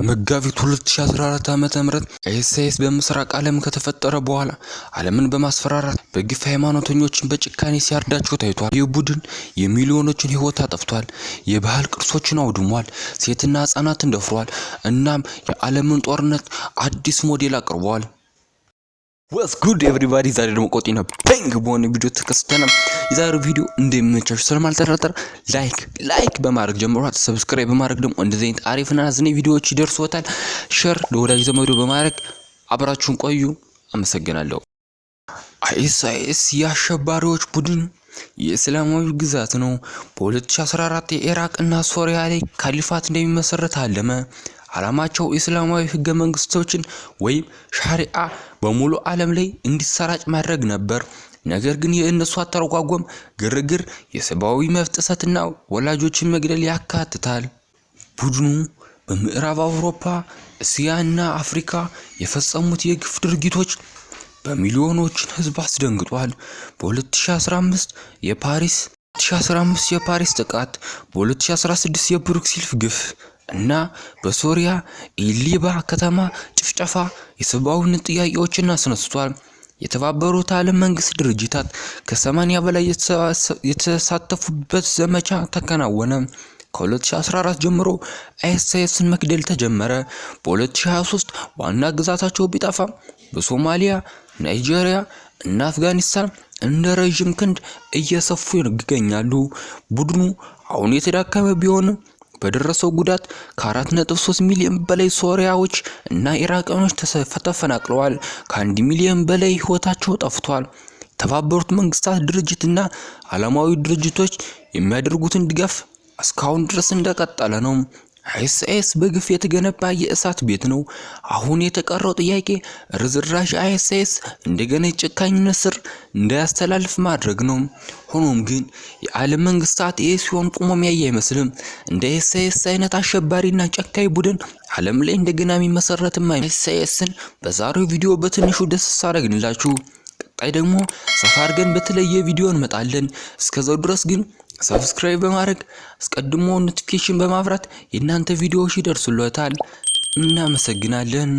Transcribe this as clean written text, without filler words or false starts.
በመጋቢት 2014 ዓ.ም አይኤስ በምስራቅ ዓለም ከተፈጠረ በኋላ ዓለምን በማስፈራራት በግፍ ሃይማኖተኞችን በጭካኔ ሲያርዳቸው ታይቷል። ይህ ቡድን የሚሊዮኖችን ህይወት አጥፍቷል፣ የባህል ቅርሶችን አውድሟል፣ ሴትና ህፃናትን ደፍሯል። እናም የዓለምን ጦርነት አዲስ ሞዴል አቅርቧል። What's good everybody? ዛሬ ደግሞ ቆጤና ፔንግ በሆነ ቪዲዮ ተከስተናል። የዛሬው ቪዲዮ እንደሚመቻችሁ ስለማልጠራጠር ላይክ በማድረግ ጀምሯት፣ ሰብስክራይብ በማድረግ ደግሞ እንደዚህ አይነት አሪፍና አዝናኝ ቪዲዮዎች ይደርሶታል። ሼር ለወዳጅ ዘመዶ በማድረግ አብራችሁን ቆዩ። አመሰግናለሁ። አይኤስ የአሸባሪዎች ቡድን የእስላማዊ ግዛት ነው። በ2014 የኢራቅ እና ሶሪያ ላይ ካሊፋት እንደሚመሰረት አለመ። ዓላማቸው እስላማዊ ህገ መንግስቶችን ወይም ሻሪዓ በሙሉ ዓለም ላይ እንዲሰራጭ ማድረግ ነበር። ነገር ግን የእነሱ አተረጓጎም ግርግር፣ የሰብአዊ መብት ጥሰትና ወላጆችን መግደል ያካትታል። ቡድኑ በምዕራብ አውሮፓ፣ እስያና አፍሪካ የፈጸሙት የግፍ ድርጊቶች በሚሊዮኖችን ህዝብ አስደንግጧል። በ2015 የፓሪስ ጥቃት፣ በ2016 የብሩክሲልስ ግፍ እና በሶሪያ ኢሊባ ከተማ ጭፍጨፋ የሰብአዊነት ጥያቄዎችን አስነስቷል። የተባበሩት ዓለም መንግስት ድርጅታት ከ80 በላይ የተሳተፉበት ዘመቻ ተከናወነ። ከ2014 ጀምሮ አይኤስን መግደል ተጀመረ። በ2023 ዋና ግዛታቸው ቢጠፋም በሶማሊያ፣ ናይጄሪያ እና አፍጋኒስታን እንደ ረጅም ክንድ እየሰፉ ይገኛሉ። ቡድኑ አሁን የተዳከመ ቢሆንም በደረሰው ጉዳት ከ4.3 ሚሊዮን በላይ ሶሪያዎች እና ኢራቃኖች ተፈናቅለዋል። ከ1 ሚሊዮን በላይ ህይወታቸው ጠፍቷል። የተባበሩት መንግስታት ድርጅትና ዓለማዊ ድርጅቶች የሚያደርጉትን ድጋፍ እስካሁን ድረስ እንደቀጠለ ነው። አይኤስ በግፍ የተገነባ የእሳት ቤት ነው። አሁን የተቀረው ጥያቄ ርዝራዥ አይኤስ እንደገና የጨካኝነት ስር እንዳያስተላልፍ ማድረግ ነው። ሆኖም ግን የዓለም መንግስታት ሲሆን ቆሞ የሚያይ አይመስልም። እንደ አይኤስ አይነት አሸባሪና ጨካኝ ቡድን ዓለም ላይ እንደገና የሚመሰረትም አይኤስን በዛሬው ቪዲዮ በትንሹ ደስ አደረግንላችሁ። ቀጣይ ደግሞ ሰፋ አድርገን በተለየ ቪዲዮ እንመጣለን። እስከዛው ድረስ ግን ሰብስክራይብ በማድረግ አስቀድሞ ኖቲፊኬሽን በማብራት የእናንተ ቪዲዮዎች ይደርሱልዎታል። እናመሰግናለን።